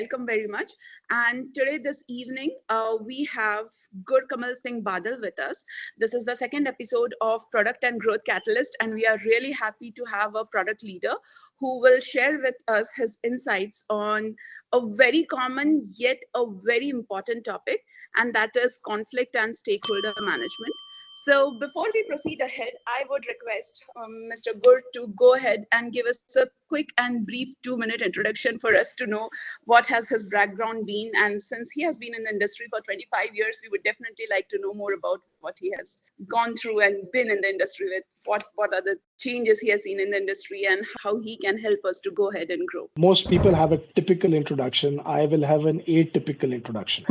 welcome very much. And today, this evening, we have Gur Kamal Singh Badal with us. This is the second episode of Product and Growth Catalyst, and we are really happy to have a product leader who will share with us his insights on a very common yet a very important topic, and that is conflict and stakeholder management. So before we proceed ahead, I would request Mr. Gur to go ahead and give us a quick and brief 2-minute introduction for us to know what has his background been. And since he has been in the industry for 25 years, we would definitely like to know more about what he has gone through and been in the industry with, what are the changes he has seen in the industry and how he can help us to go ahead and grow. Most people have a typical introduction. I will have an atypical introduction.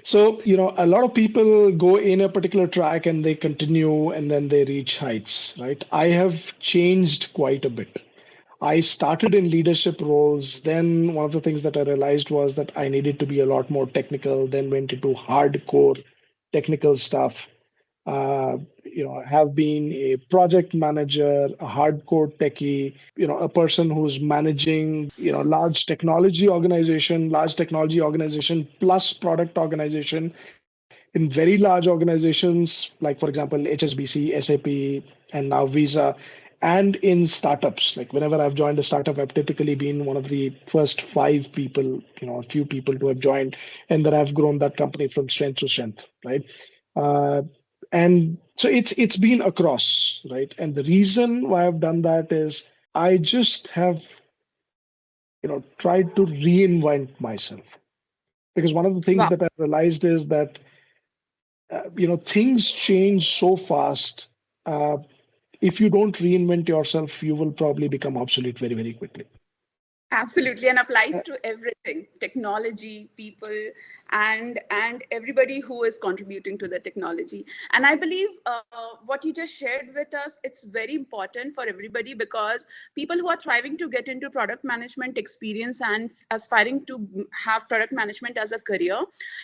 So, a lot of people go in a particular track and they continue and then they reach heights, right? I have changed quite a bit. I started in leadership roles. Then one of the things that I realized was that I needed to be a lot more technical, then went into hardcore technical stuff. I have been a project manager, a hardcore techie, a person who's managing, large technology organization plus product organization in very large organizations, like, for example, HSBC, SAP, and now Visa, and in startups. Like whenever I've joined a startup, I've typically been one of the first 5 people, a few people to have joined, and then I've grown that company from strength to strength, right? And so it's been across, right? And the reason why I've done that is I just have, tried to reinvent myself. Because one of the things that I realized is that, things change so fast. If you don't reinvent yourself, you will probably become obsolete very, very quickly. Absolutely, and applies to everything: technology, people, and everybody who is contributing to the technology. And I believe what you just shared with us, it's very important for everybody, because people who are thriving to get into product management experience and aspiring to have product management as a career,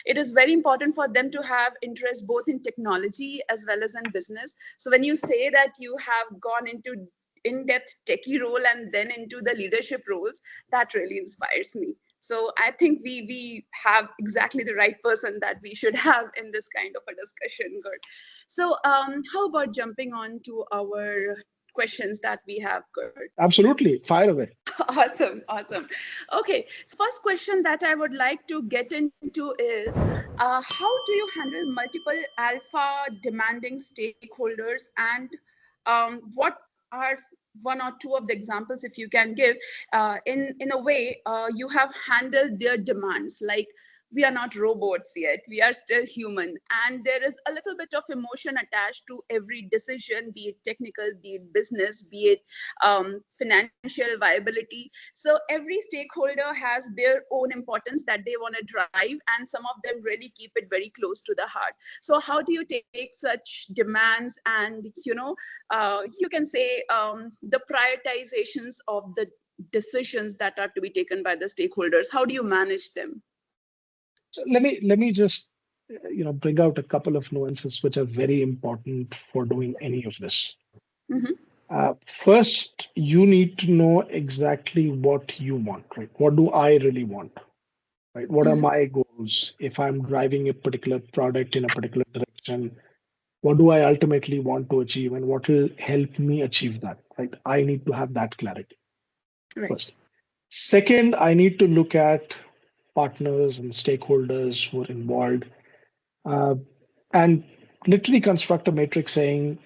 it is very important for them to have interest both in technology as well as in business. So when you say that you have gone into in-depth techie role and then into the leadership roles, that really inspires me. So I think we have exactly the right person that we should have in this kind of a discussion. Good. So how about jumping on to our questions that we have, Kurt? Absolutely. Fire away. Awesome. Okay. So first question that I would like to get into is, how do you handle multiple alpha demanding stakeholders, and what are one or two of the examples, if you can give, in a way you have handled their demands? Like, we are not robots yet, we are still human, and there is a little bit of emotion attached to every decision, be it technical, be it business, be it financial viability. So every stakeholder has their own importance that they want to drive, and some of them really keep it very close to the heart. So how do you take such demands and, you can say, the prioritizations of the decisions that are to be taken by the stakeholders? How do you manage them? So let me just bring out a couple of nuances which are very important for doing any of this. First, you need to know exactly what you want, right? What do I really want, right? What are my goals? If I'm driving a particular product in a particular direction, what do I ultimately want to achieve, and what will help me achieve that, right? I need to have that clarity first. Second, I need to look at partners and stakeholders who are involved, and literally construct a matrix saying,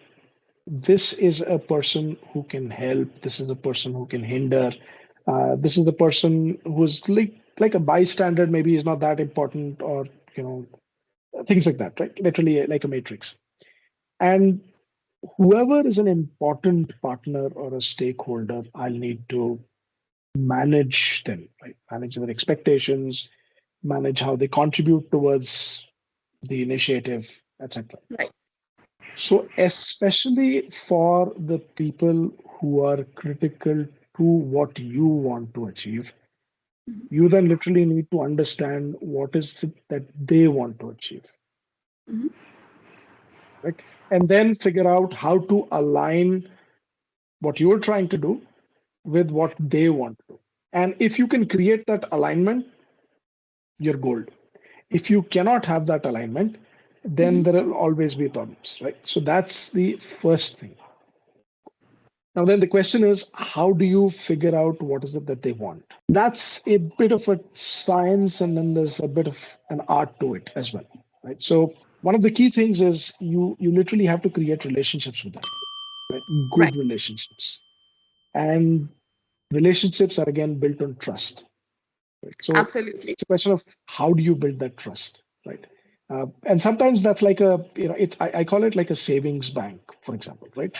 this is a person who can help, this is a person who can hinder, this is the person who's like a bystander, maybe is not that important, or things like that, right? Literally like a matrix. And whoever is an important partner or a stakeholder, I'll need to manage them, right? Manage their expectations, manage how they contribute towards the initiative, etc. Right. So especially for the people who are critical to what you want to achieve, you then literally need to understand what is it that they want to achieve. Right? And then figure out how to align what you're trying to do with what they want to do. And if you can create that alignment, you're gold. If you cannot have that alignment, then Mhm. there will always be problems, right? So that's the first thing. Now, then the question is, how do you figure out what is it that they want? That's a bit of a science, and then there's a bit of an art to it as well, right? So one of the key things is you literally have to create relationships with them, right? Right. Good relationships, and relationships are again built on trust. Right? So Absolutely. it's a question of how do you build that trust, right? And sometimes that's like it's I call it like a savings bank, for example, right?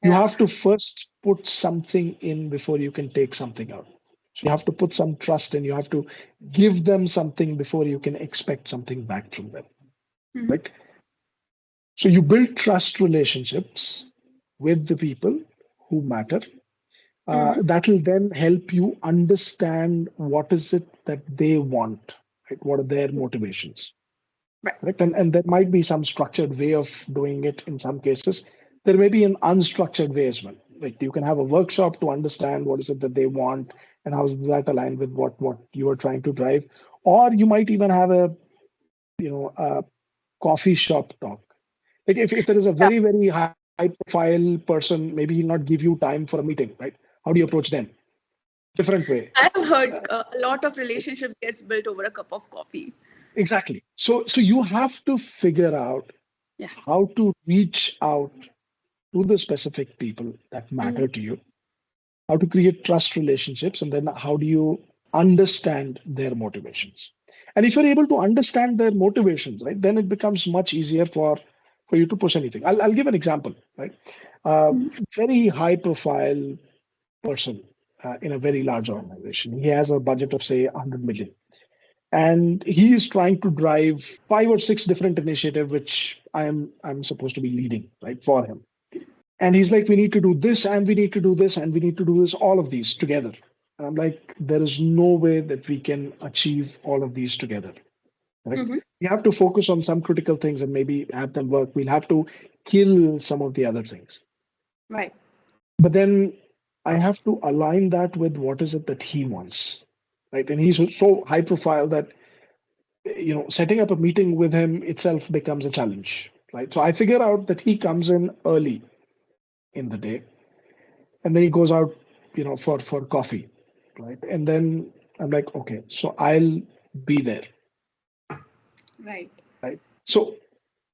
You Yeah. have to first put something in before you can take something out. So you have to put some trust in. You have to give them something before you can expect something back from them, Mhm. right? So you build trust relationships with the people who matter. Mhm. That will then help you understand what is it that they want, right? What are their motivations, Right. correct? And there might be some structured way of doing it in some cases. There may be an unstructured way as well. Like you can have a workshop to understand what is it that they want and how does that align with what you are trying to drive. Or you might even have a coffee shop talk. Like if there is a Yeah. very high profile person, maybe he'll not give you time for a meeting, right? How do you approach them? Different way. I've heard Uh, a lot of relationships gets built over a cup of coffee. exactly. So you have to figure out Yeah. how to reach out to the specific people that Mhm. matter to you, how to create trust relationships, and then how do you understand their motivations. And if you're able to understand their motivations, right, then it becomes much easier for you to push anything. I'll give an example, right? Uh, Mhm. Very high profile person in a very large organization. He has a budget of say 100 million, and he is trying to drive 5 or 6 different initiatives, which I'm supposed to be leading, right, for him. And he's like, we need to do this, and we need to do this, and we need to do this, all of these together. And I'm like, there is no way that we can achieve all of these together. Correct? Mhm. We have to focus on some critical things and maybe have them work. We'll have to kill some of the other things. Right. But then I have to align that with what is it that he wants. Right. And he's so high profile that setting up a meeting with him itself becomes a challenge. Right. So I figure out that he comes in early in the day, and then he goes out for coffee, right? And then I'm like, okay, so I'll be there, Right. right? So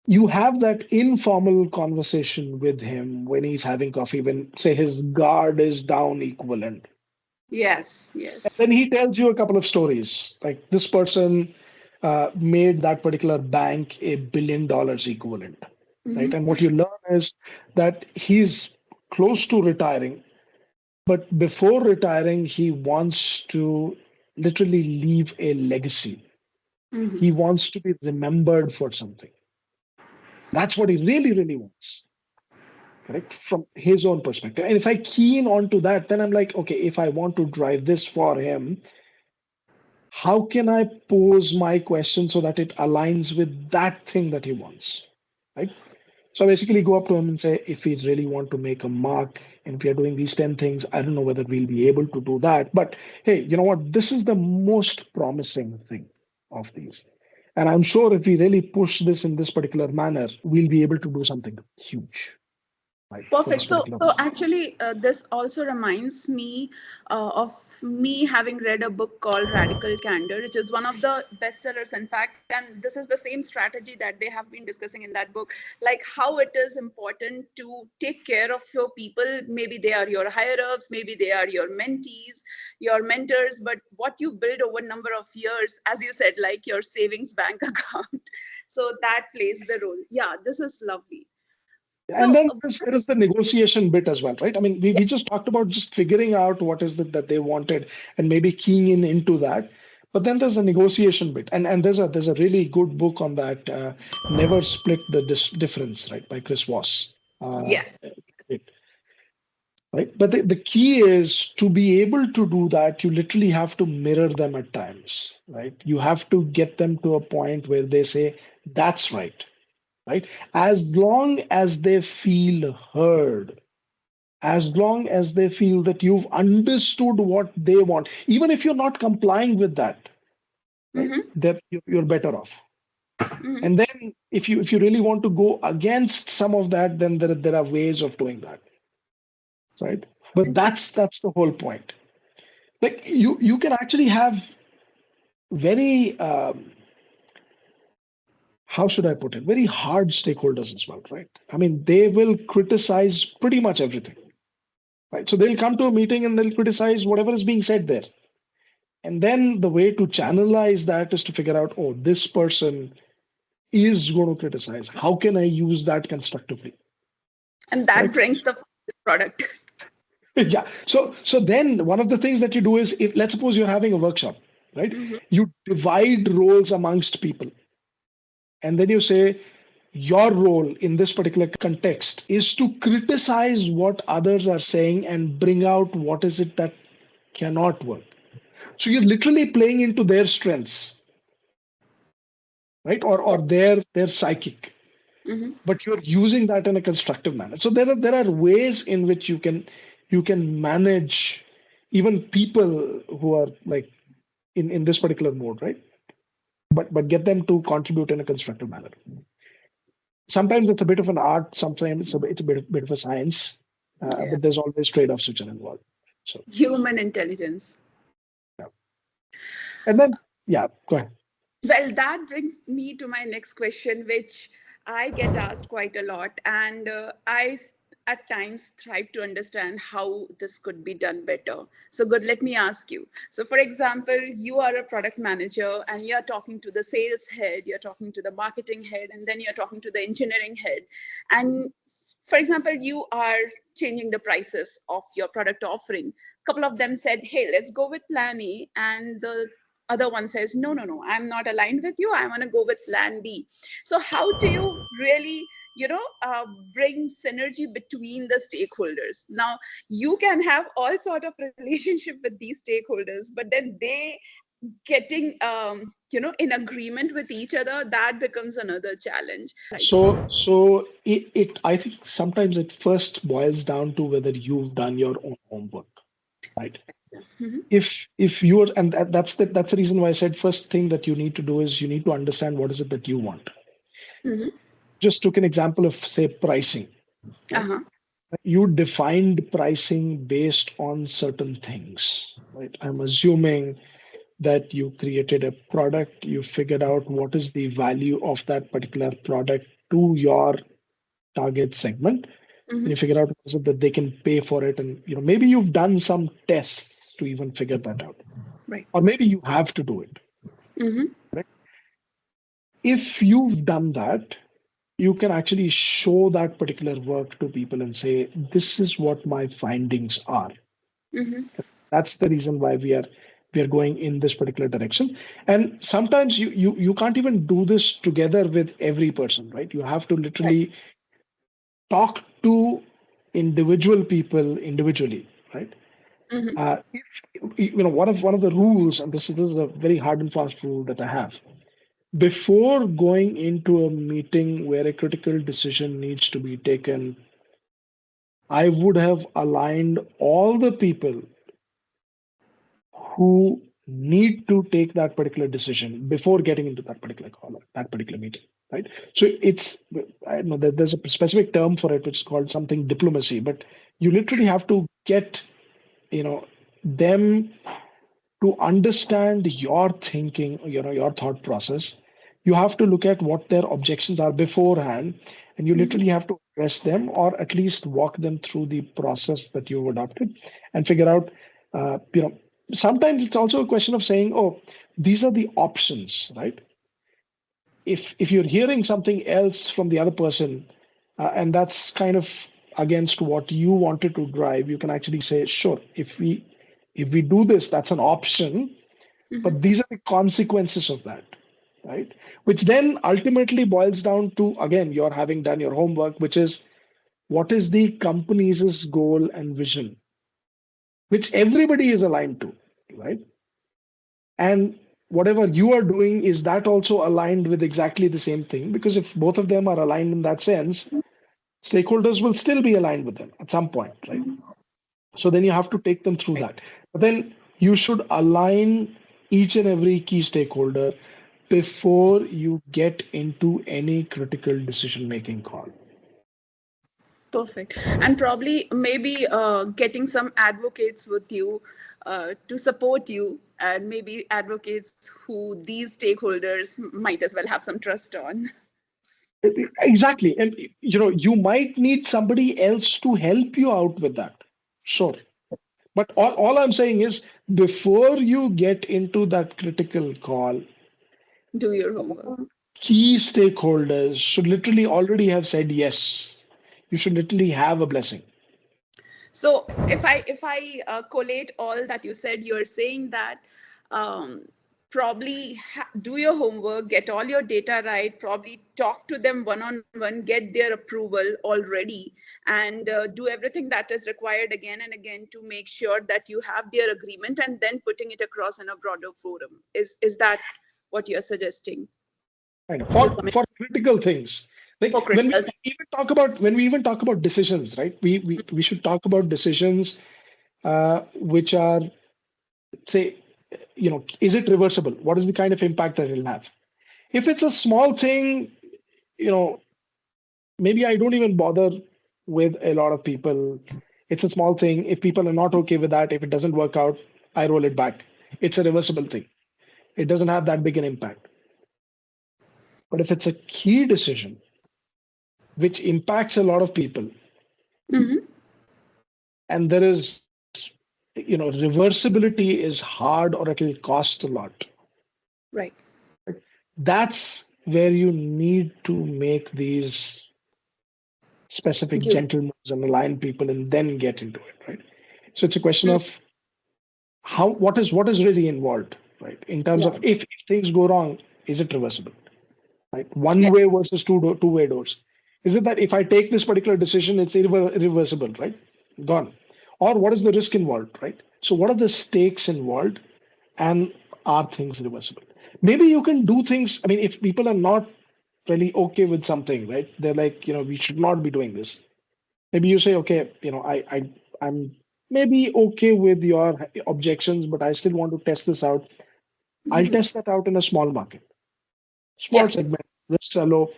you have that informal conversation with him when he's having coffee, when say his guard is down equivalent. Yes. And Yes. then he tells you a couple of stories, like this person made that particular bank $1 billion equivalent, right? Mhm. And what you learn is that he's close to retiring. But before retiring, he wants to literally leave a legacy. Mhm. He wants to be remembered for something. That's what he really, really wants, correct? From his own perspective. And if I keen onto that, then I'm like, okay, if I want to drive this for him, how can I pose my question so that it aligns with that thing that he wants, right? So I basically go up to him and say, if we really want to make a mark and if we are doing these 10 things, I don't know whether we'll be able to do that. But hey, you know what? This is the most promising thing of these. And I'm sure if we really push this in this particular manner, we'll be able to do something huge, right, for Perfect. this So, particular. so actually, this also reminds me of me having read a book called Radical Candor, which is one of the bestsellers, in fact. And this is the same strategy that they have been discussing in that book, like how it is important to take care of your people. Maybe they are your higher ups, maybe they are your mentees, your mentors, but what you build over a number of years, as you said, like your savings bank account. So that plays the role. Yeah, this is lovely. And So, then there is the negotiation bit as well, right? I mean, we just talked about just figuring out what is it that they wanted and maybe keying in into that. But then there's a negotiation bit, and there's a really good book on that, Never Split the Difference, right, by Chris Voss. yes. Right? But the key is to be able to do that, you literally have to mirror them at times, right? You have to get them to a point where they say, that's right? As long as they feel heard, as long as they feel that you've understood what they want, even if you're not complying with that, right? Mm-hmm. That you're better off. Mm-hmm. And then if you really want to go against some of that, then there are ways of doing that, right? But Interesting. that's the whole point. Like you can actually have very how should I put it? Very hard stakeholders as well, right? I mean, they will criticize pretty much everything, right? So they'll come to a meeting and they'll criticize whatever is being said there. And then the way to channelize that is to figure out, oh, this person is going to criticize. How can I use that constructively, And that right? brings the product. Yeah. So then one of the things that you do is, if let's suppose you're having a workshop, right? Mm-hmm. You divide roles amongst people, and then you say, your role in this particular context is to criticize what others are saying and bring out what is it that cannot work. So you're literally playing into their strengths, right? Or their psychic, Mm-hmm. but you're using that in a constructive manner. So there are ways in which you can manage even people who are like in this particular mode, right? But get them to contribute in a constructive manner. Sometimes it's a bit of an art, sometimes it's a bit of a science, Yeah. but there's always trade-offs which are involved. So Human intelligence. yeah. And then yeah, go ahead. Well, that brings me to my next question, which I get asked quite a lot. And at times, strive to understand how this could be done better. So, good, let me ask you. So, for example, you are a product manager and you're talking to the sales head, you're talking to the marketing head, and then you're talking to the engineering head. And for example, you are changing the prices of your product offering. A couple of them said, hey, let's go with plan A. And the other one says, no, no, no, I'm not aligned with you, I want to go with plan B. So how do you really, bring synergy between the stakeholders? Now, you can have all sort of relationship with these stakeholders, but then they getting in agreement with each other, that becomes another challenge. So it I think sometimes it first boils down to whether you've done your own homework, right? Mm-hmm. If you're and that's the reason why I said first thing that you need to do is you need to understand what is it that you want. Mm-hmm. Just took an example of say pricing, right? Uh-huh. You defined pricing based on certain things, right? I'm assuming that you created a product, you figured out what is the value of that particular product to your target segment, and Mm-hmm. you figure out what is it that they can pay for it. And maybe you've done some tests to even figure that out. Right. Or maybe you have to do it. Mm-hmm. Right? If you've done that, you can actually show that particular work to people and say, this is what my findings are. Mm-hmm. That's the reason why we are going in this particular direction. And sometimes you can't even do this together with every person, right? You have to Right. literally talk to individual people individually, right? Mm-hmm. If one of the rules, and this is a very hard and fast rule that I have, before going into a meeting where a critical decision needs to be taken, I would have aligned all the people who need to take that particular decision before getting into that particular call, or that particular meeting, right? So I know that there's a specific term for it, which is called something diplomacy, but you literally have to get, them to understand your thinking, your thought process. You have to look at what their objections are beforehand, and you Mm-hmm. literally have to address them or at least walk them through the process that you've adopted and figure out, sometimes it's also a question of saying, oh, these are the options, right? If you're hearing something else from the other person, and that's kind of against what you wanted to drive, you can actually say, sure, if we do this, that's an option, Mm-hmm. but these are the consequences of that, right? Which then ultimately boils down to, again, you're having done your homework, which is what is the company's goal and vision, which everybody is aligned to, right? And whatever you are doing, is that also aligned with exactly the same thing? Because if both of them are aligned in that sense, stakeholders will still be aligned with them at some point, right? So then you have to take them through Right. that. But then you should align each and every key stakeholder before you get into any critical decision making call. Perfect. And probably maybe getting some advocates with you to support you, and maybe advocates who these stakeholders might as well have some trust on. Exactly. And you might need somebody else to help you out with that. Sure. But all I'm saying is before you get into that critical call, Do your homework. key stakeholders should literally already have said yes. You should literally have a blessing. So if I collate all that you said, you're saying that um, probably do your homework, get all your data right, probably talk to them one on one, get their approval already, and do everything that is required again and again to make sure that you have their agreement, and then putting it across in a broader forum. Is that what you're suggesting? Right. You For come in for critical things. Like for critical things. when we even talk about decisions, right? We should talk about decisions which are, say, is it reversible? What is the kind of impact that it'll have? If it's a small thing, you know, maybe I don't even bother with a lot of people. It's a small thing. If people are not okay with that, if it doesn't work out, I roll it back. It's a reversible thing. It doesn't have that big an impact. But if it's a key decision which impacts a lot of people, Hmm. and there is, reversibility is hard or it'll cost a lot. Right. That's where you need to make these specific You. gentle moves and align people and then get into it, right? So it's a question Mm. of what is really involved, right? In terms Yeah. of if things go wrong, is it reversible, right? Yeah. One way versus two-way doors. Is it that if I take this particular decision, it's irreversible, right? Gone. Or what is the risk involved, right? So what are the stakes involved, and are things reversible? Maybe you can do things. I mean, if people are not really okay with something, right? They're like, we should not be doing this. Maybe you say, okay, I'm maybe okay with your objections, but I still want to test this out. I'll Hmm. test that out in a small market, small Yeah. segment, risks are low,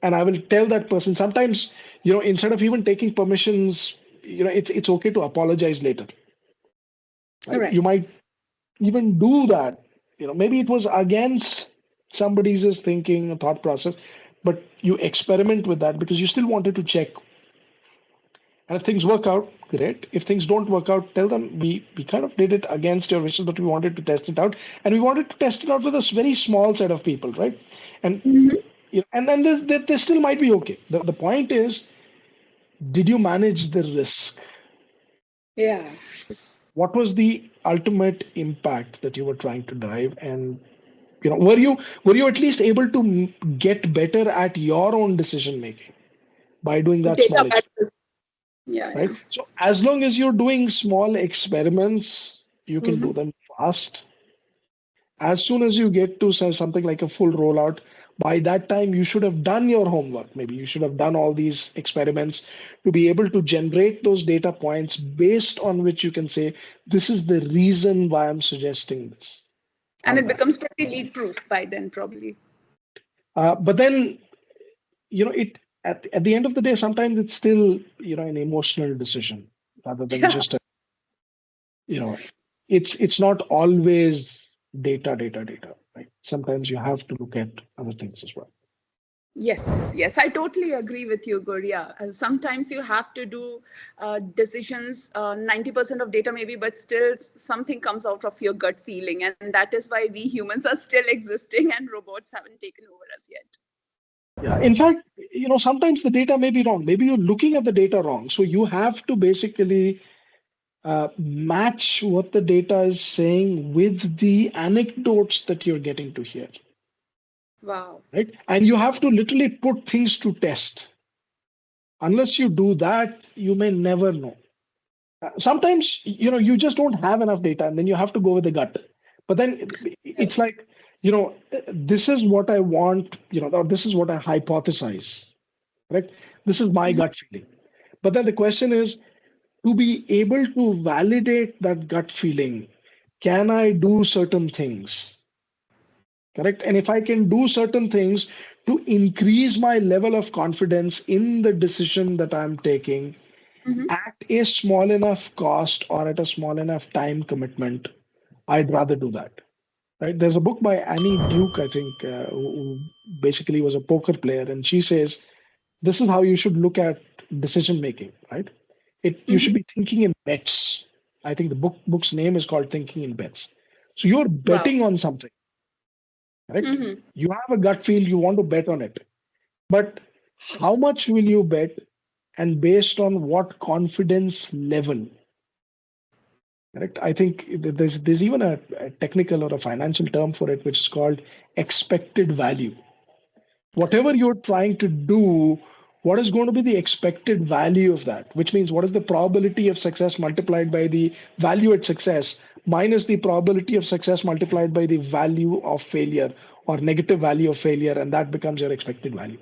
and I will tell that person. Sometimes, instead of even taking permissions, it's okay to apologize later, All right? right. You might even do that. Maybe it was against somebody's thinking, thought process, but you experiment with that because you still wanted to check. And if things work out, great. If things don't work out, tell them we kind of did it against your wishes, but we wanted to test it out, and we wanted to test it out with a very small set of people, right? And Hmm. and then they still might be okay. The point is, did you manage the risk? Yeah. What was the ultimate impact that you were trying to drive? And were you at least able to get better at your own decision making by doing that Data small experiment? matters. Yeah. Right? Yeah. So as long as you're doing small experiments, you can Hmm. do them fast. As soon as you get to something like a full rollout, by that time you should have done your homework. Maybe you should have done all these experiments to be able to generate those data points based on which you can say, this is the reason why I'm suggesting this And or it that. becomes pretty leak proof by then, probably. But then, it at the end of the day, sometimes it's still, an emotional decision rather than Yeah. just you know it's not always data, right? Sometimes you have to look at other things as well. Yes, yes, I totally agree with you, Gur. Yeah, sometimes you have to do decisions, 90% of data maybe, but still something comes out of your gut feeling. And that is why we humans are still existing and robots haven't taken over us yet. Yeah, in fact, sometimes the data may be wrong. Maybe you're looking at the data wrong, so you have to basically match what the data is saying with the anecdotes that you're getting to hear, Wow. right? And you have to literally put things to test. Unless you do that, you may never know. Sometimes you just don't have enough data and then you have to go with the gut, but then it's Yes. like, this is what I want, or this is what I hypothesize, correct? This is my Mhm. gut feeling. But then the question is to be able to validate that gut feeling. can I do certain things? Correct. And if I can do certain things to increase my level of confidence in the decision that I'm taking Mm-hmm. at a small enough cost or at a small enough time commitment, I'd rather do that. Right. There's a book by Annie Duke, I think, who basically was a poker player, and she says this is how you should look at decision making. Right. You should Mm-hmm. be thinking in bets. I think the book's name is called Thinking in Bets. So you're Wow. betting on something, correct? Mm-hmm. You have a gut feel, you want to bet on it. But how much will you bet and based on what confidence level? Correct. I think there's even a technical or a financial term for it, which is called expected value. Whatever you're trying to do, what is going to be the expected value of that? Which means what is the probability of success multiplied by the value at success minus the probability of success multiplied by the value of failure or negative value of failure, and that becomes your expected value.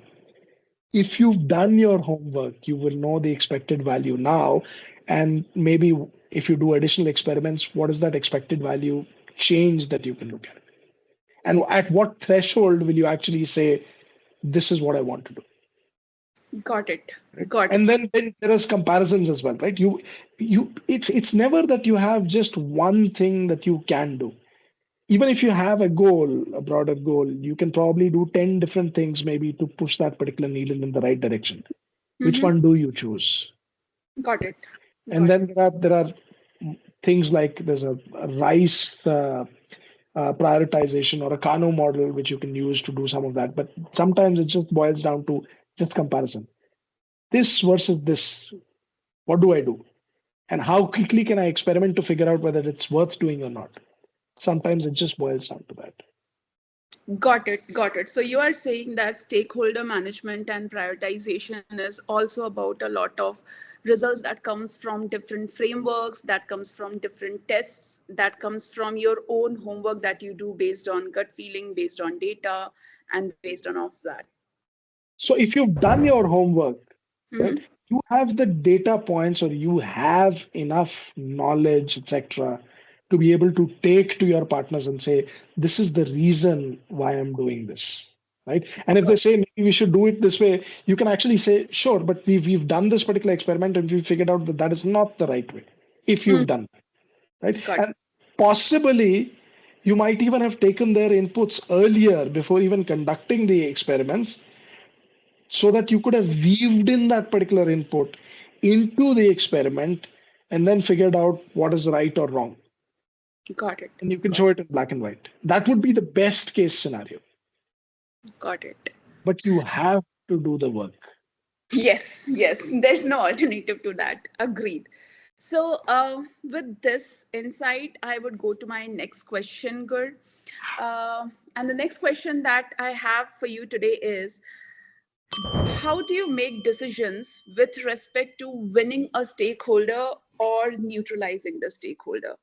If you've done your homework, you will know the expected value now. And maybe if you do additional experiments, what is that expected value change that you can look at? And at what threshold will you actually say, this is what I want to do? Got it. Right? Got And it. then there is comparisons as well, right? It's never that you have just one thing that you can do. Even if you have a goal, a broader goal, you can probably do 10 different things maybe to push that particular needle in the right direction. Which Mm-hmm. one do you choose? Got it. And Got it. then there are things like there's a rice prioritization or a Kano model which you can use to do some of that. But sometimes it just boils down to just comparison. This versus this. What do I do? And how quickly can I experiment to figure out whether it's worth doing or not? Sometimes it just boils down to that. Got it. Got it. So you are saying that stakeholder management and prioritization is also about a lot of results that comes from different frameworks, that comes from different tests, that comes from your own homework that you do based on gut feeling, based on data, and based on all of that. So if you've done your homework, Mm-hmm. right, you have the data points or you have enough knowledge, etc., to be able to take to your partners and say, this is the reason why I'm doing this. Right. And if they Got say maybe we should do it this way, you can actually say, sure, but we've done this particular experiment and we've figured out that that is not the right way. If it. you've done that, right? Got it. And possibly you might even have taken their inputs earlier before even conducting the experiments so that you could have weaved in that particular input into the experiment and then figured out what is right or wrong. Got it. And you can Got show it. it in black and white. That would be the best case scenario. Got it. But you have to do the work. Yes, yes. There's no alternative to that. Agreed. So, with this insight, I would go to my next question, Gur. And the next question that I have for you today is, how do you make decisions with respect to winning a stakeholder or neutralizing the stakeholder?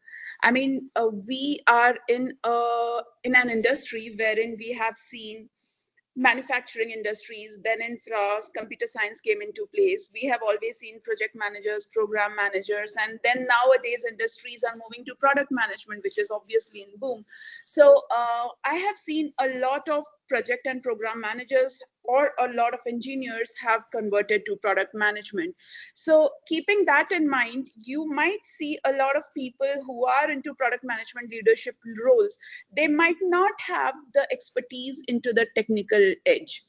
I mean, we are in an industry wherein we have seen manufacturing industries, then infra, computer science came into place. We have always seen project managers, program managers, and then nowadays industries are moving to product management, which is obviously in boom. So I have seen a lot of project and program managers or a lot of engineers have converted to product management. So keeping that in mind, you might see a lot of people who are into product management leadership roles. They might not have the expertise into the technical edge.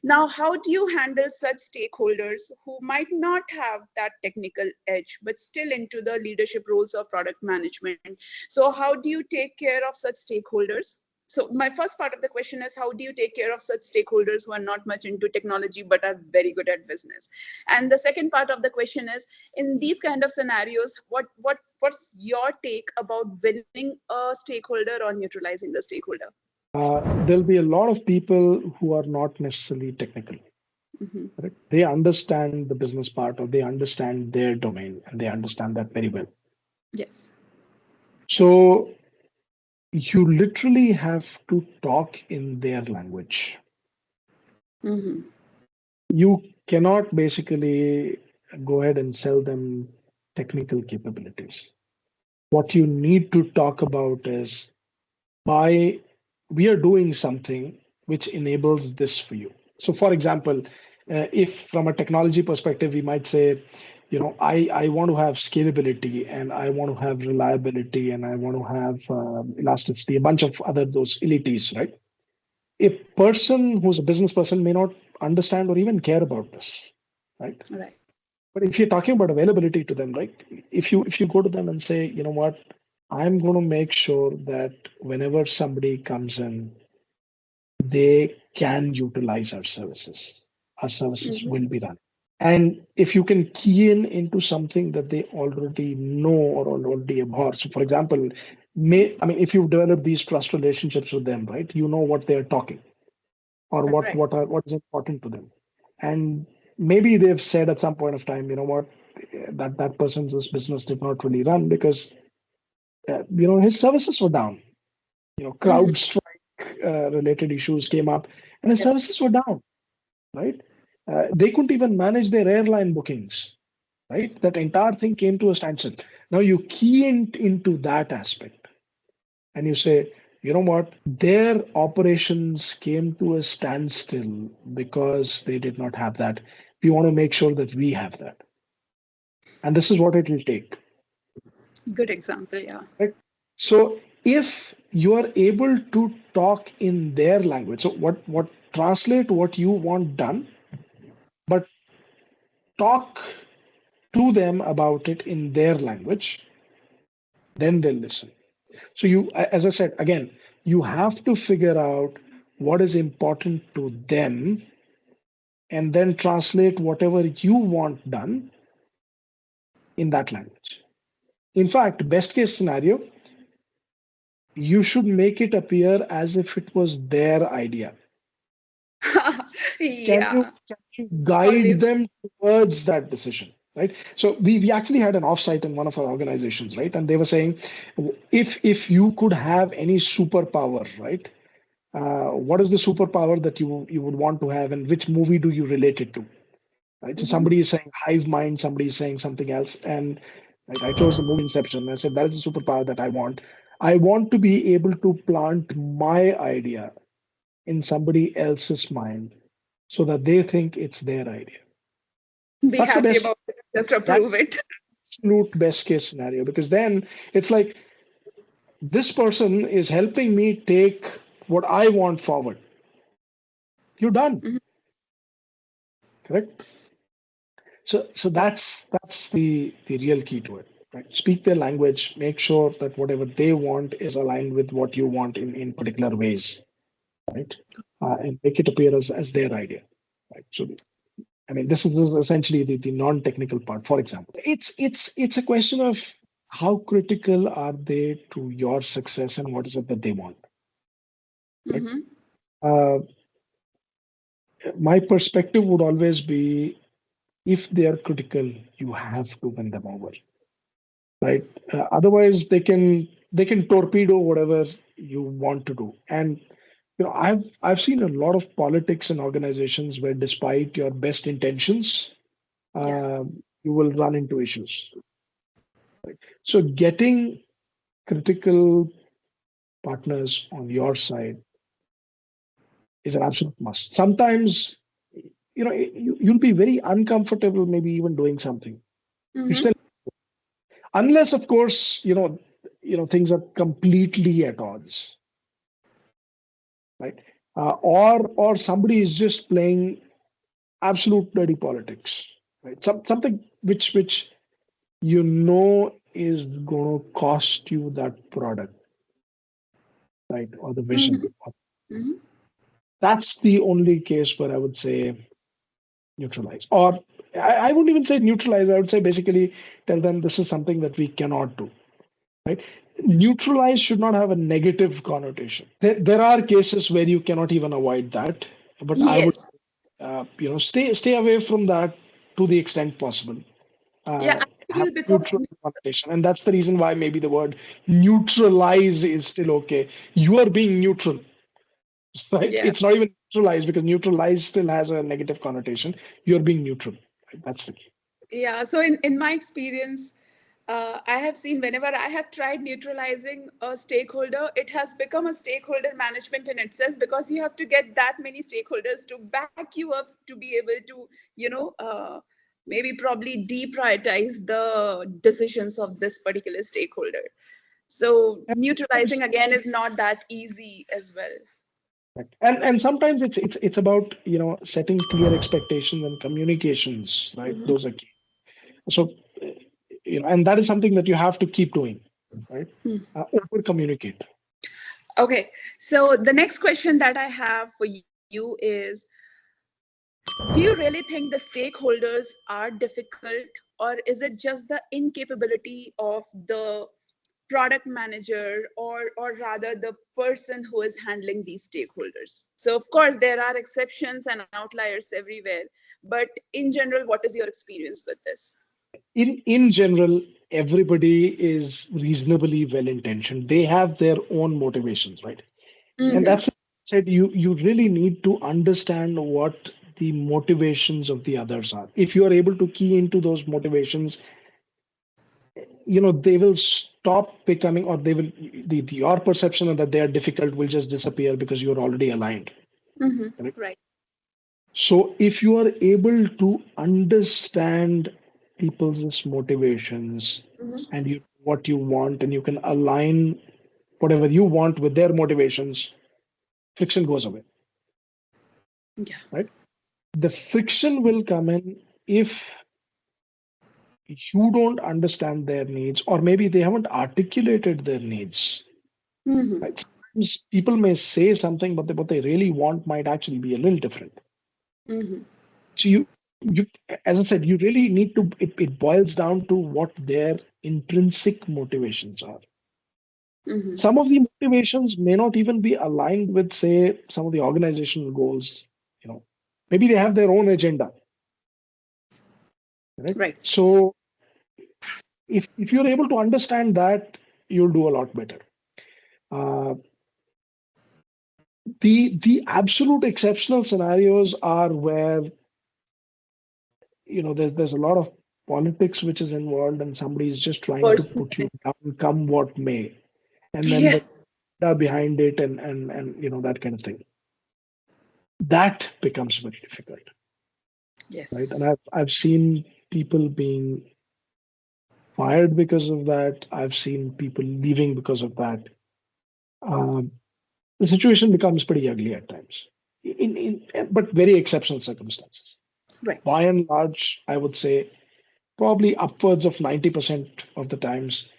Now, how do you handle such stakeholders who might not have that technical edge, but still into the leadership roles of product management? So, how do you take care of such stakeholders? So, my first part of the question is, how do you take care of such stakeholders who are not much into technology but are very good at business? And the second part of the question is, in these kind of scenarios, what's your take about winning a stakeholder or neutralizing the stakeholder? There'll be a lot of people who are not necessarily technical. Hmm. Right? They understand the business part or they understand their domain and they understand that very well. Yes. So you literally have to talk in their language. Hmm. You cannot basically go ahead and sell them technical capabilities. What you need to talk about is why we are doing something which enables this for you. So, for example, if from a technology perspective, we might say, I want to have scalability and I want to have reliability and I want to have elasticity, a bunch of other those abilities, right? A person who's a business person may not understand or even care about this, right? Right. But if you're talking about availability to them, right? If you go to them and say, you know what, I'm going to make sure that whenever somebody comes in, they can utilize our services. Our services Mm-hmm. will be done. And if you can key in into something that they already know or already abhor. So, for example, if you've developed these trust relationships with them, right? You know what they're talking or Right. what is important to them. And maybe they've said at some point of time, you know what, that person's this business did not really run because his services were down. Mm-hmm. CrowdStrike related issues came up, and his Yes. services were down. Right? They couldn't even manage their airline bookings. Right? That entire thing came to a standstill. Now you key into that aspect, and you say, you know what, their operations came to a standstill because they did not have that. We want to make sure that we have that, and this is what it will take. Good example. Yeah. Right? So if you are able to talk in their language, so what translate what you want done, but talk to them about it in their language, then they'll listen. So as I said again, you have to figure out what is important to them and then translate whatever you want done in that language. In fact, best case scenario, you should make it appear as if it was their idea. Can you Yeah. can you guide Always. them towards that decision? Right. So we actually had an offsite in one of our organizations, right? And they were saying, if you could have any superpower, right? What is the superpower that you would want to have, and which movie do you relate it to? Right. So Mm-hmm. somebody is saying hive mind, somebody is saying something else, and right, I chose the movie Inception. I said that is the superpower that I want. I want to be able to plant my idea in somebody else's mind so that they think it's their idea. Be That's the happy best. about it. Just approve That's it. absolute best case scenario because then it's like this person is helping me take what I want forward. You're done, Mhm. correct? So Wow. that's the real key to it. Right? Speak their language. Make sure that whatever they want is aligned with what you want in particular ways, right? And make it appear as their idea. Right. So this is essentially the non-technical part. For example, it's a question of how critical are they to your success and what is it that they want. Right? Mm-hmm. Uh, my perspective would always be if they are critical, you have to win them over. Right? Otherwise, they can torpedo whatever you want to do. And I've seen a lot of politics in organizations where, despite your best intentions, Yeah. you will run into issues. So getting critical partners on your side is an absolute must. Sometimes, you'll be very uncomfortable, maybe even doing something. You Mm-hmm. still, unless, of course, things are completely at odds, right? Or somebody is just playing absolute dirty politics, right? Something which is going to cost you that product, right, or the Mm-hmm. vision. Mm-hmm. That's the only case where I would say neutralize. Or I wouldn't even say neutralize. I would say basically tell them this is something that we cannot do. Right? Neutralize should not have a negative connotation. There are cases where you cannot even avoid that, but I would, Yes. stay away from that to the extent possible. Yeah. Uh, I have feel because neutral connotation, and that's the reason why maybe the word neutralize is still okay. You are being neutral. Right? yeah. It's not even neutralized because neutralize still has a negative connotation. You're being neutral. Right? That's the key. Yeah. So in my experience, I have seen whenever I have tried neutralizing a stakeholder, it has become a stakeholder management in itself, because you have to get that many stakeholders to back you up to be able to, maybe probably deprioritize the decisions of this particular stakeholder. So And neutralizing sometimes, again is not that easy as well. and sometimes it's about setting clear expectations and communications, right? Mhm. Those are key. So and that is something that you have to keep doing, right? Over communicate. Okay, so the next question that I have for you is, do you really think the stakeholders are difficult, or is it just the incapability of the product manager, or rather the person who is handling these stakeholders? So of course there are exceptions and outliers everywhere, but in general, what is your experience with this? In general, everybody is reasonably well intentioned. They have their own motivations, right? And Mm-hmm. that's said, you really need to understand what the motivations of the others are. If you are able to key into those motivations, they will stop becoming, or they will your perception of that they are difficult will just disappear because you're already aligned. Mm-hmm. Correct? Right. So if you are able to understand people's motivations Mm-hmm. and what you want, and you can align whatever you want with their motivations, friction goes away, Yeah. right? The friction will come in if you don't understand their needs, or maybe they haven't articulated their needs, Mm-hmm. right? Sometimes people may say something, but what they really want might actually be a little different. Mm-hmm. So as I said, you really need to, it boils down to what their intrinsic motivations are. Mm-hmm. Some of the motivations may not even be aligned with, say, some of the organizational goals. You know, maybe they have their own agenda, right? Right. So if you're able to understand that, you'll do a lot better. Uh, the absolute exceptional scenarios are where there's a lot of politics which is involved, and somebody's just trying to put you Personally. down, come what may, and then Yeah. the data behind it, and that kind of thing. That becomes very difficult, right? And Yes. I've seen people being fired because of that. I've seen people leaving because of that. Um, the situation becomes pretty ugly at times, but very exceptional circumstances. Right. By and large, I would say probably upwards of 90% of the times,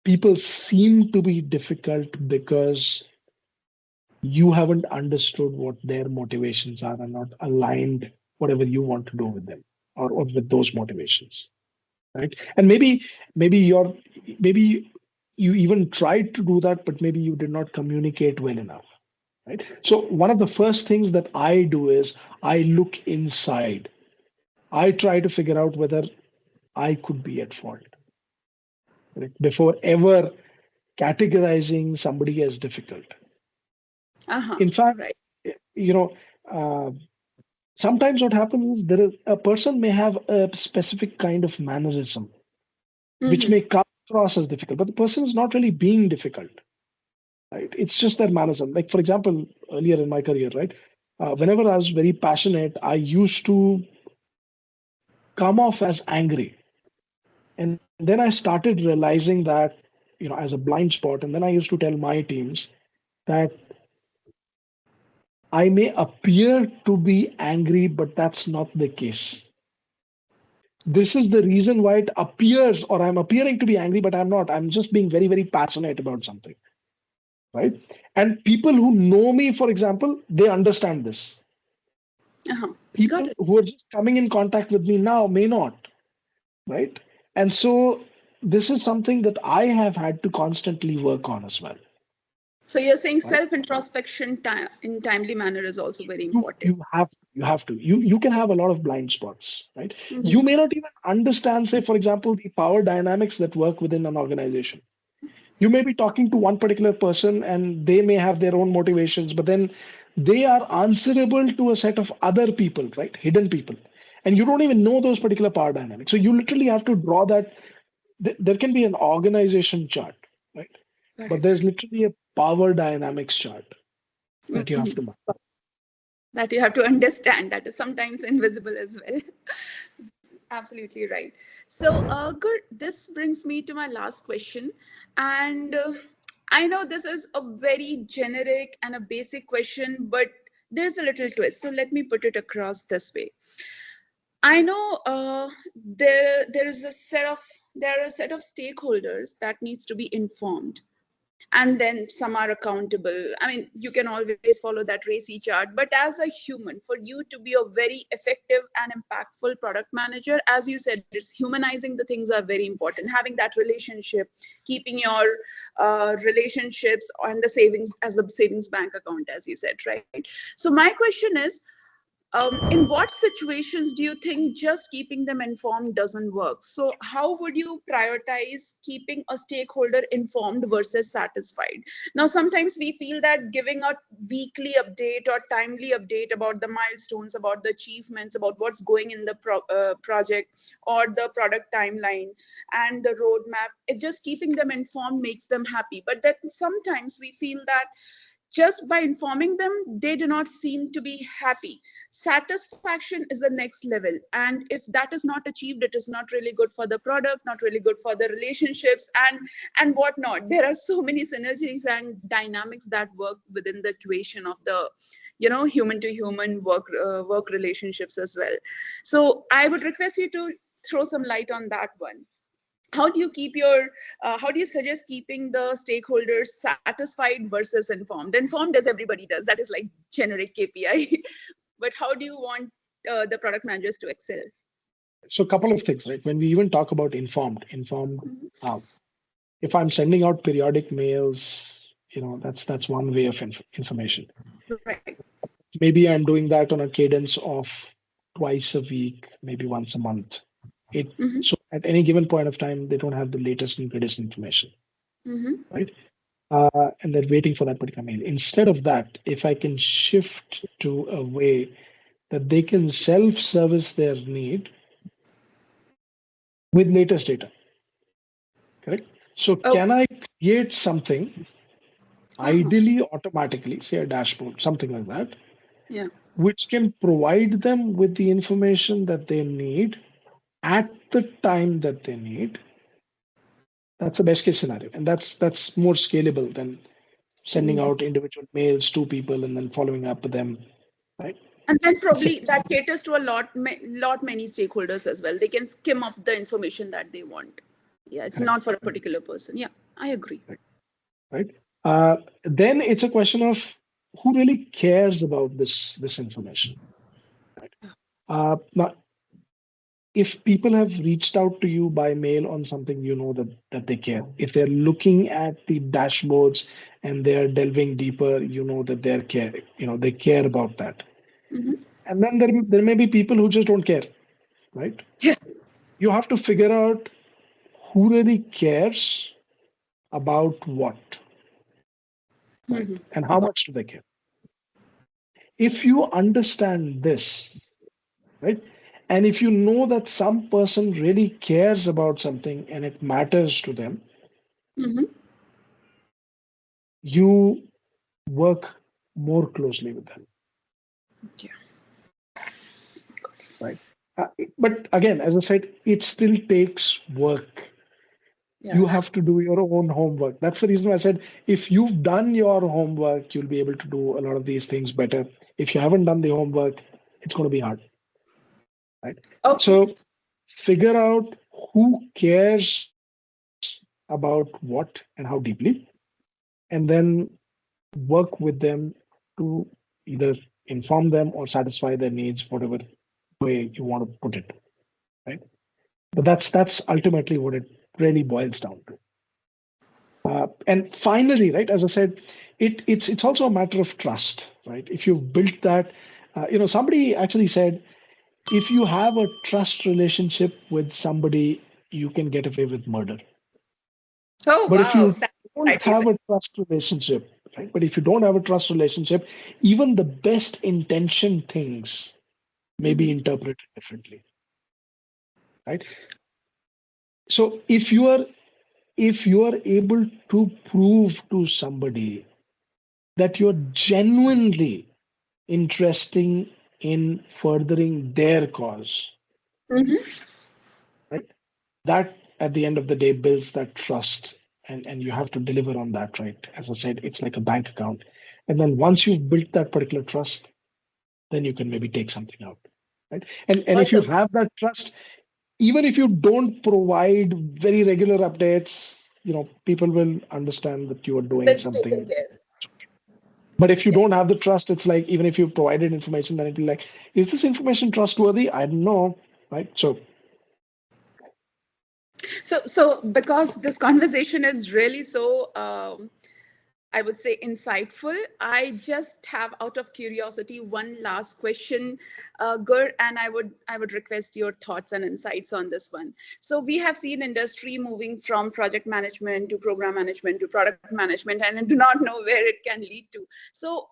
people seem to be difficult because you haven't understood what their motivations are and not aligned whatever you want to do with them, or with those motivations, right? And maybe you even tried to do that, but maybe you did not communicate well enough, right? So one of the first things that I do is I look inside. I try to figure out whether I could be at fault, right? Before ever categorizing somebody as difficult. Uh-huh. In fact, Right. you know, uh, sometimes what happens is there is a person may have a specific kind of mannerism which Mm-hmm. may come across as difficult, but the person is not really being difficult, right? It's just their mannerism. Like, for example, earlier in my career, right? Whenever I was very passionate, I used to come off as angry. And then I started realizing that, as a blind spot. And then I used to tell my teams that I may appear to be angry, but that's not the case. This is the reason why it appears, or I'm appearing to be angry, but I'm not. I'm just being very, very passionate about something, right? And people who know me, for example, they understand this. Uh-huh. Got People it. who are just coming in contact with me now may not, right? And so this is something that I have had to constantly work on as well, So you're saying right? self introspection in timely manner is also very You important. you have you can have a lot of blind spots, right? Mm-hmm. You may not even understand, say, for example, the power dynamics that work within an organization. You may be talking to one particular person and they may have their own motivations, but then they are answerable to a set of other people, right? Hidden people. And you don't even know those particular power dynamics. So you literally have to draw that there can be an organization chart, right? But Correct. there's literally a power dynamics chart that you have Mhm. to map. That you have to understand that is sometimes invisible as well. Absolutely right. So, Gur, this brings me to my last question. And I know this is a very generic and a basic question, but there's a little twist. So, let me put it across this way. I know there is a set of there are a set of stakeholders that needs to be informed, and then some are accountable. I mean, you can always follow that racy chart, but as a human, for you to be a very effective and impactful product manager, as you said, it's humanizing the things are very important, having that relationship, keeping your relationships and the savings as the savings bank account, as you said, right? So my question is, in what situations do you think just keeping them informed doesn't work? So, how would you prioritize keeping a stakeholder informed versus satisfied? Now, sometimes we feel that giving a weekly update or timely update about the milestones, about the achievements, about what's going in the project or the product timeline and the roadmap, it just keeping them informed makes them happy. But then sometimes we feel that just by informing them, they do not seem to be happy. Satisfaction is the next level. And if that is not achieved, it is not really good for the product, not really good for the relationships and whatnot. There are so many synergies and dynamics that work within the equation of the human to human work relationships as well. So I would request you to throw some light on that one. How do you keep your how do you suggest keeping the stakeholders satisfied versus informed as everybody does, that is like generic KPI, but how do you want the product managers to excel? So a couple of things, right? When we even talk about informed, uh, if I'm sending out periodic mails, that's one way of information. Right. Maybe I'm doing that on a cadence of twice a week, maybe once a month. It Mm-hmm. so at any given point of time, they don't have the latest and greatest information, Mm-hmm. right? And they're waiting for that particular mail. Instead of that, if I can shift to a way that they can self-service their need with latest data, correct? So Oh. can I create something Uh-huh. ideally automatically, say a dashboard, something like that, Yeah. which can provide them with the information that they need at the time that they need? That's the best case scenario, and that's more scalable than sending Mm. out individual mails to people and then following up with them, right? And then That's probably that caters to a lot many stakeholders as well. They can skim up the information that they want. Yeah, it's correct, not for a particular person. Yeah, I agree. right? Right? Then it's a question of who really cares about this information, right? Now, if people have reached out to you by mail on something, you know that they care. If they're looking at the dashboards and they're delving deeper, you know that they're care. They care about that. Mm-hmm. And then there may be people who just don't care, right? Yeah. You have to figure out who really cares about what, right? Mm-hmm. And how much do they care? If you understand this, right? And if you know that some person really cares about something and it matters to them, Mm-hmm. you work more closely with them, Yeah. right? But again, as I said, it still takes work. Yeah. You have to do your own homework. That's the reason why I said if you've done your homework, you'll be able to do a lot of these things better. If you haven't done the homework, it's going to be hard, right? Okay. So figure out who cares about what and how deeply, and then work with them to either inform them or satisfy their needs, whatever way you want to put it, right? But that's ultimately what it really boils down to. And finally, right, as I said, it's also a matter of trust, right? If you've built that, somebody actually said, if you have a trust relationship with somebody, you can get away with murder. Oh But if wow, you that's don't rightly said. have a trust relationship, right? But if you don't have a trust relationship, even the best intention things may be Mm-hmm. interpreted differently, right? So if you are able to prove to somebody that you're genuinely interested in furthering their cause, Mm-hmm. right? That at the end of the day builds that trust, and you have to deliver on that, right? As I said, it's like a bank account. And then once you've built that particular trust, then you can maybe take something out, right? And if you Awesome. have that trust, even if you don't provide very regular updates, people will understand that you are doing That's taken something. care. But if you Yeah. don't have the trust, it's like even if you provided information, then it'll be like, is this information trustworthy? I don't know, right? So So because this conversation is really so, I would say, insightful, I just have, out of curiosity, one last question, Gur, and I would request your thoughts and insights on this one. So we have seen industry moving from project management to program management to product management, and I do not know where it can lead to. So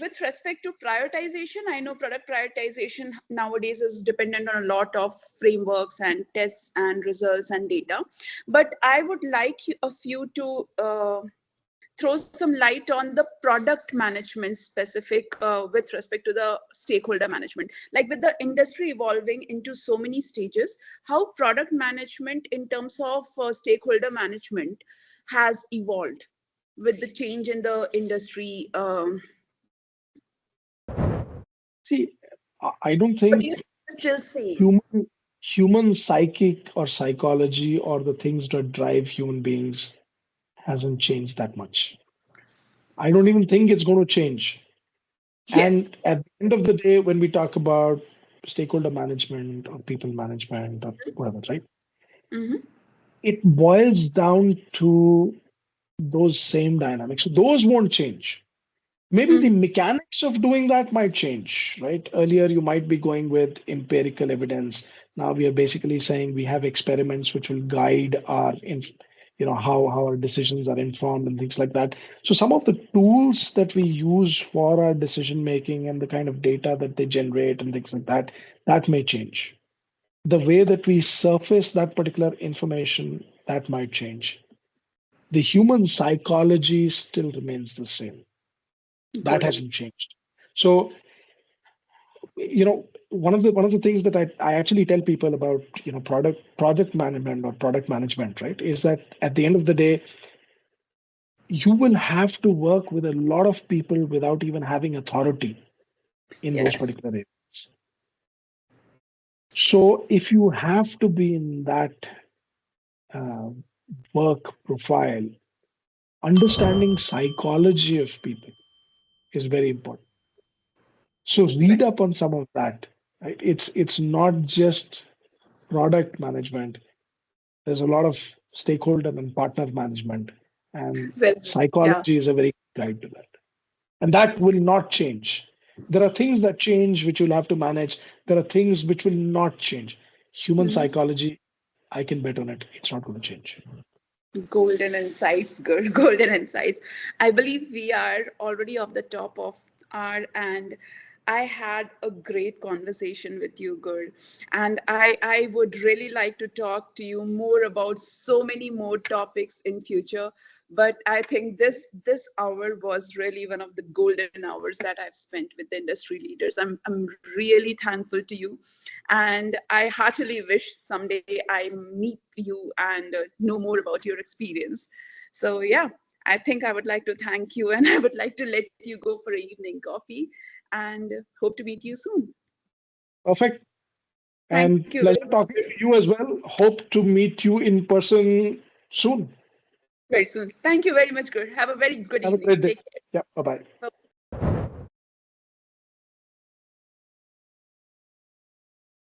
with respect to prioritization, I know product prioritization nowadays is dependent on a lot of frameworks and tests and results and data, but I would like of you to throw some light on the product management specific, with respect to the stakeholder management, like with the industry evolving into so many stages, how product management in terms of stakeholder management has evolved with the change in the industry. see, I don't Or do you think think it's still same? human psychic or psychology or the things that drive human beings hasn't changed that much. I don't even think it's going to change. Yes. And at the end of the day, when we talk about stakeholder management or people management or whatever, right? Mm-hmm. It boils down to those same dynamics. So those won't change. Maybe the Mm-hmm. mechanics of doing that might change, right? Earlier, you might be going with empirical evidence. Now we are basically saying we have experiments which will guide how our decisions are informed and things like that. So some of the tools that we use for our decision making and the kind of data that they generate and things like that, that may change. The way that we surface that particular information, that might change. The human psychology still remains the same. That Golden. hasn't changed. So, one of the things that I actually tell people about, project management or product management, right, is that at the end of the day, you will have to work with a lot of people without even having authority in those Yes. particular areas. So if you have to be in that uh, work profile, understanding psychology of people is very important. So read Right. up on some of that. Right? It's not just product management. There's a lot of stakeholder and partner management, and So, yeah. psychology is a very good guide to that. And that will not change. There are things that change which you'll have to manage. There are things which will not change. Human Mhm. psychology, I can bet on it. It's not going to change. Golden insights, girl. Golden insights. I believe we are already off the top of our, and I had a great conversation with you, girl. And I would really like to talk to you more about so many more topics in future. But I think this hour was really one of the golden hours that I've spent with the industry leaders. I'm really thankful to you, and I heartily wish someday I meet you and know more about your experience. So yeah, I think I would like to thank you, and I would like to let you go for an evening coffee, and hope to meet you soon. Perfect. Thank you And very pleasure much. talking to you as well. Hope to meet you in person soon. Very soon. Thank you very much, Gur. Have a very good Have a evening. great day. Take care. Yeah. Bye bye. Bye.